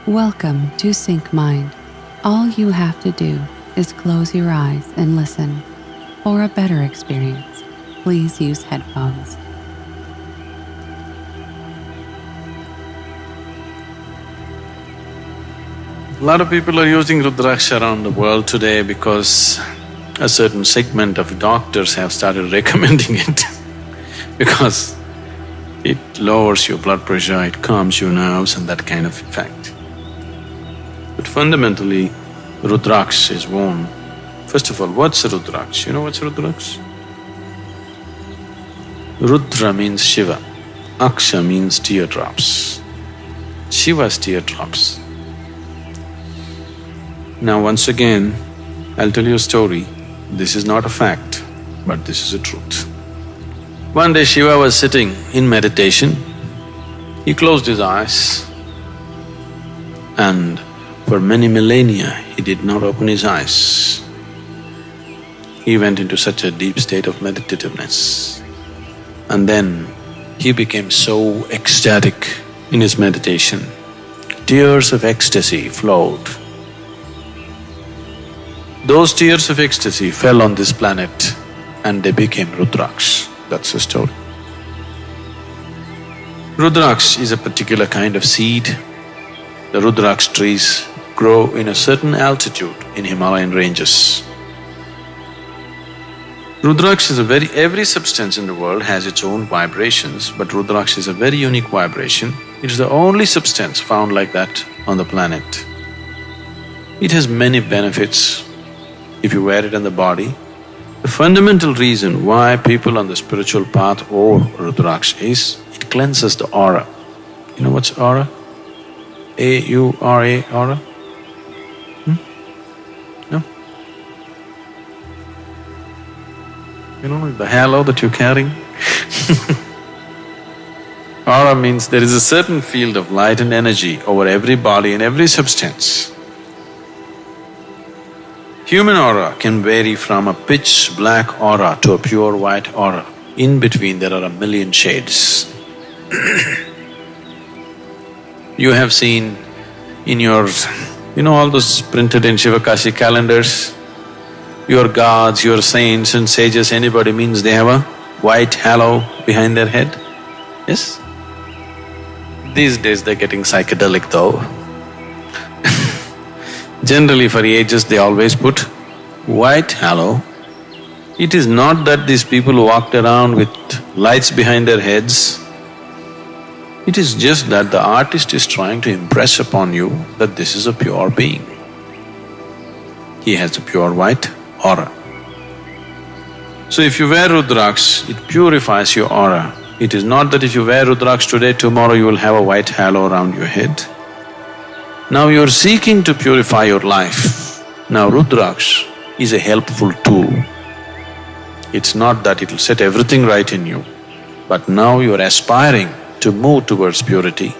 Welcome to Sync Mind. All you have to do is close your eyes and listen. For a better experience, please use headphones. A lot of people are using Rudraksha around the world today because a certain segment of doctors have started recommending it because it lowers your blood pressure, it calms your nerves and that kind of effect. But fundamentally, Rudraksha is worn. First of all, what's a Rudraksha? You know what's a Rudraksha? Rudra means Shiva, Aksha means teardrops. Shiva's teardrops. Now once again, I'll tell you a story. This is not a fact, but this is a truth. One day Shiva was sitting in meditation. He closed his eyes and for many millennia he did not open his eyes. He went into such a deep state of meditativeness. And then he became so ecstatic in his meditation. Tears of ecstasy flowed. Those tears of ecstasy fell on this planet and they became Rudraksha. That's the story. Rudraksha is a particular kind of seed. The Rudraksha trees grow in a certain altitude in Himalayan ranges. Rudraksha is every substance in the world has its own vibrations, but Rudraksha is a very unique vibration. It is the only substance found like that on the planet. It has many benefits if you wear it on the body. The fundamental reason why people on the spiritual path wear Rudraksha is it cleanses the aura. You know what's aura? A-U-R-A, aura? No? You don't know the halo that you're carrying? Aura means there is a certain field of light and energy over every body and every substance. Human aura can vary from a pitch black aura to a pure white aura. In between there are a million shades. You have seen in your… you know all those printed in Shivakashi calendars? Your gods, your saints and sages, anybody means they have a white halo behind their head? Yes? These days they're getting psychedelic though. Generally for ages they always put white halo. It is not that these people walked around with lights behind their heads. It is just that the artist is trying to impress upon you that this is a pure being. He has a pure white aura. So if you wear Rudraksha, it purifies your aura. It is not that if you wear Rudraksha today, tomorrow you will have a white halo around your head. Now you're seeking to purify your life. Now Rudraksha is a helpful tool. It's not that it'll set everything right in you, but now you're aspiring to move towards purity,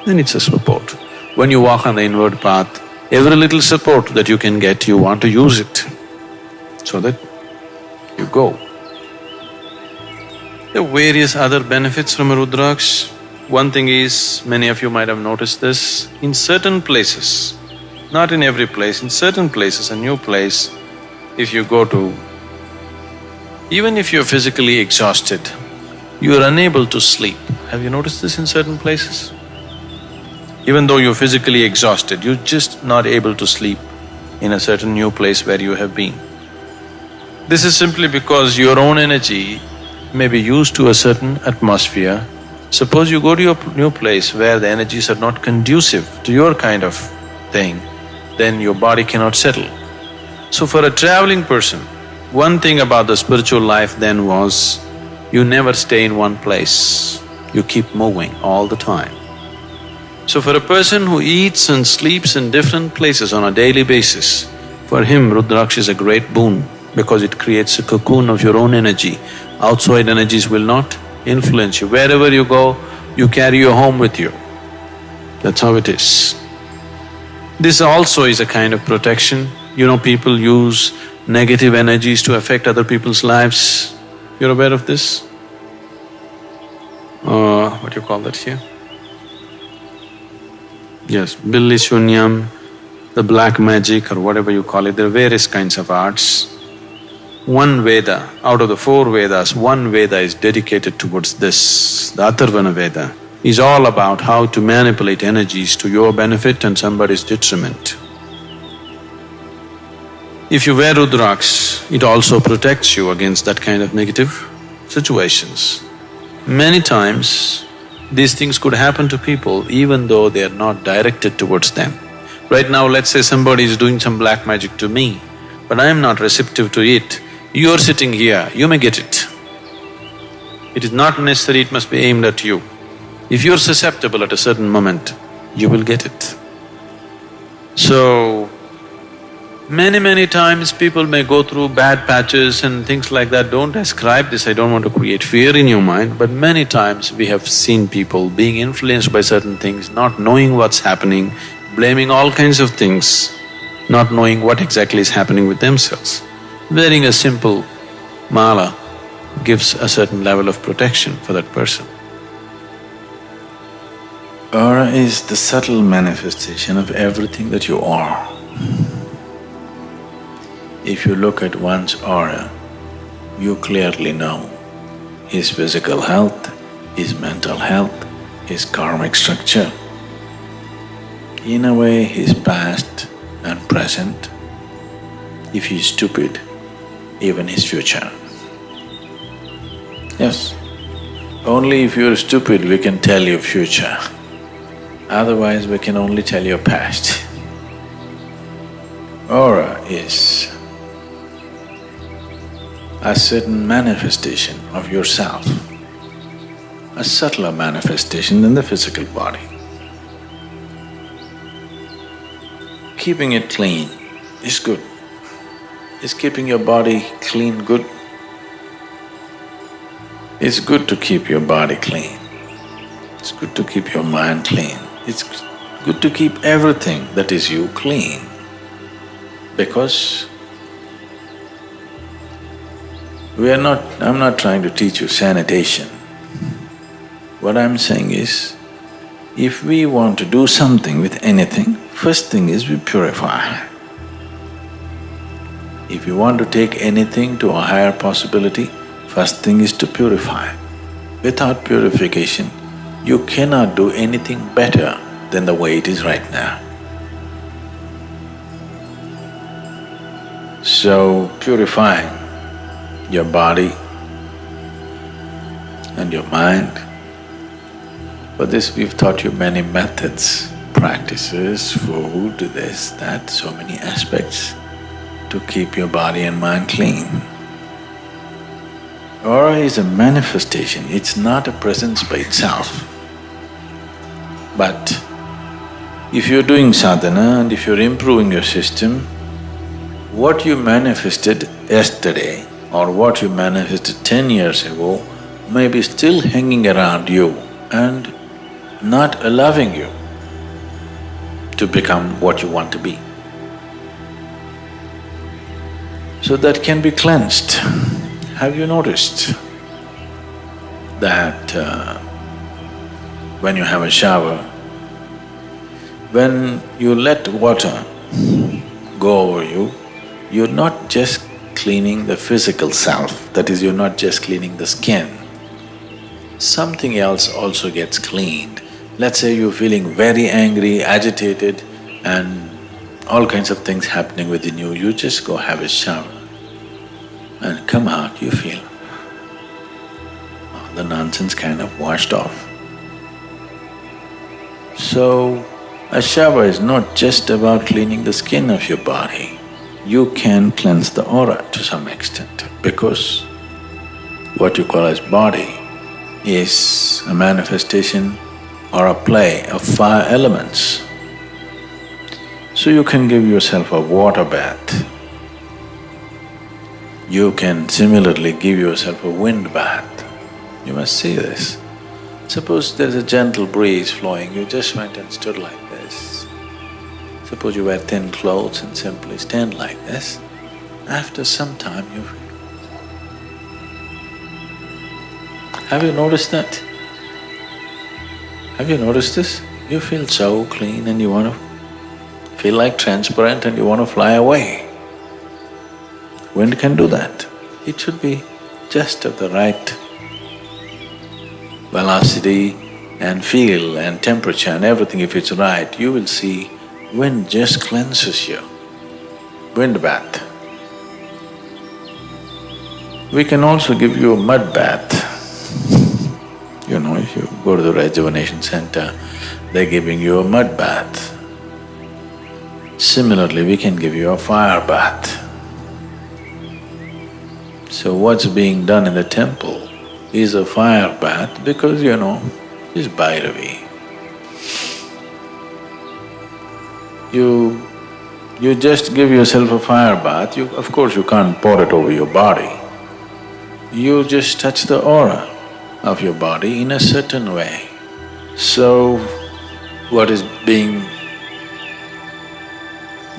then it's a support. When you walk on the inward path, every little support that you can get, you want to use it so that you go. There are various other benefits from a Rudraksha. One thing is, many of you might have noticed this, in certain places, not in every place, in certain places, a new place, if you go to, even if you're physically exhausted, you're unable to sleep. Have you noticed this in certain places? Even though you're physically exhausted, you're just not able to sleep in a certain new place where you have been. This is simply because your own energy may be used to a certain atmosphere. Suppose you go to your new place where the energies are not conducive to your kind of thing, then your body cannot settle. So for a traveling person, one thing about the spiritual life then was, you never stay in one place, you keep moving all the time. So for a person who eats and sleeps in different places on a daily basis, for him Rudraksha is a great boon because it creates a cocoon of your own energy. Outside energies will not influence you. Wherever you go, you carry your home with you. That's how it is. This also is a kind of protection. You know, people use negative energies to affect other people's lives. You're aware of this? What do you call that here? Yes, Billi Shunyam, the black magic or whatever you call it, there are various kinds of arts. One Veda, out of the four Vedas, one Veda is dedicated towards this. The Atharvana Veda is all about how to manipulate energies to your benefit and somebody's detriment. If you wear Rudraksha, it also protects you against that kind of negative situations. Many times, these things could happen to people even though they are not directed towards them. Right now, let's say somebody is doing some black magic to me, but I am not receptive to it. You are sitting here, you may get it. It is not necessary it must be aimed at you. If you're susceptible at a certain moment, you will get it. So, many times people may go through bad patches and things like that. Don't ascribe this, I don't want to create fear in your mind, but many times we have seen people being influenced by certain things, not knowing what's happening, blaming all kinds of things, not knowing what exactly is happening with themselves. Wearing a simple mala gives a certain level of protection for that person. Aura is the subtle manifestation of everything that you are. If you look at one's aura, you clearly know his physical health, his mental health, his karmic structure. In a way, his past and present. If he is stupid, even his future. Yes, only if you're stupid we can tell your future. Otherwise, we can only tell your past. Aura is a certain manifestation of yourself, a subtler manifestation than the physical body. Keeping it clean is good. Is keeping your body clean good? It's good to keep your body clean. It's good to keep your mind clean. It's good to keep everything that is you clean. Because I'm not trying to teach you sanitation. What I'm saying is, if we want to do something with anything, first thing is we purify. If you want to take anything to a higher possibility, first thing is to purify. Without purification, you cannot do anything better than the way it is right now. So, purifying your body and your mind. For this, we've taught you many methods, practices, food, this, that, so many aspects to keep your body and mind clean. Aura is a manifestation, it's not a presence by itself. But if you're doing sadhana and if you're improving your system, what you manifested yesterday or what you manifested 10 years ago may be still hanging around you and not allowing you to become what you want to be. So that can be cleansed. Have you noticed that when you have a shower, when you let water go over you, you're not just cleaning the physical self, that is, you're not just cleaning the skin. Something else also gets cleaned. Let's say you're feeling very angry, agitated and all kinds of things happening within you, you just go have a shower and come out, you feel the nonsense kind of washed off. So, a shower is not just about cleaning the skin of your body. You can cleanse the aura to some extent because what you call as body is a manifestation or a play of fire elements. So you can give yourself a water bath. You can similarly give yourself a wind bath. You must see this. Suppose there's a gentle breeze flowing, you just went and stood like this. Suppose you wear thin clothes and simply stand like this. After some time you feel… Have you noticed that? Have you noticed this? you feel so clean and you want to feel like transparent and you want to fly away. Wind can do that. It should be just of the right velocity and feel and temperature and everything. If it's right, you will see wind just cleanses you. Wind bath. We can also give you a mud bath. You know, if you go to the rejuvenation center, they're giving you a mud bath. Similarly, we can give you a fire bath. So what's being done in the temple is a fire bath because, you know, it's Bhairavi. You just give yourself a fire bath, of course you can't pour it over your body. You just touch the aura of your body in a certain way. So, what is being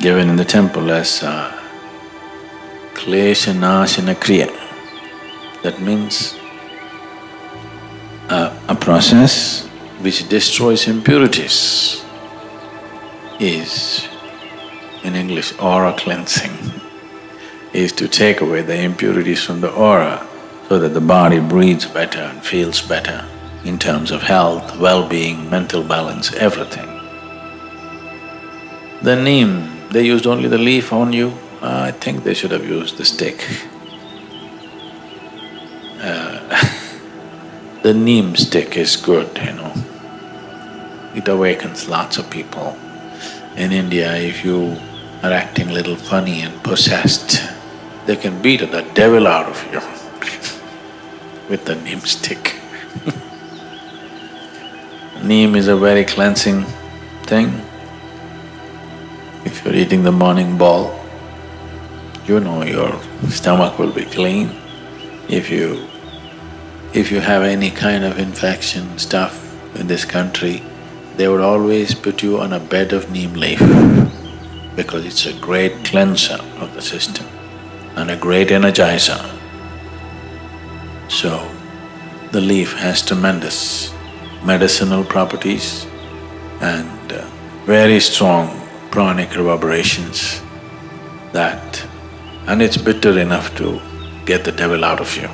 given in the temple as klesha nashana kriya, that means a process which destroys impurities is, in English, aura cleansing, is to take away the impurities from the aura so that the body breathes better and feels better in terms of health, well-being, mental balance, everything. The neem, they used only the leaf on you. I think they should have used the stick. The neem stick is good, you know. It awakens lots of people. In India, if you are acting a little funny and possessed, they can beat the devil out of you with the neem stick. Neem is a very cleansing thing. If you're eating the morning ball, you know your stomach will be clean. If you have any kind of infection stuff in this country, they would always put you on a bed of neem leaf because it's a great cleanser of the system and a great energizer. So, the leaf has tremendous medicinal properties and very strong pranic reverberations and it's bitter enough to get the devil out of you.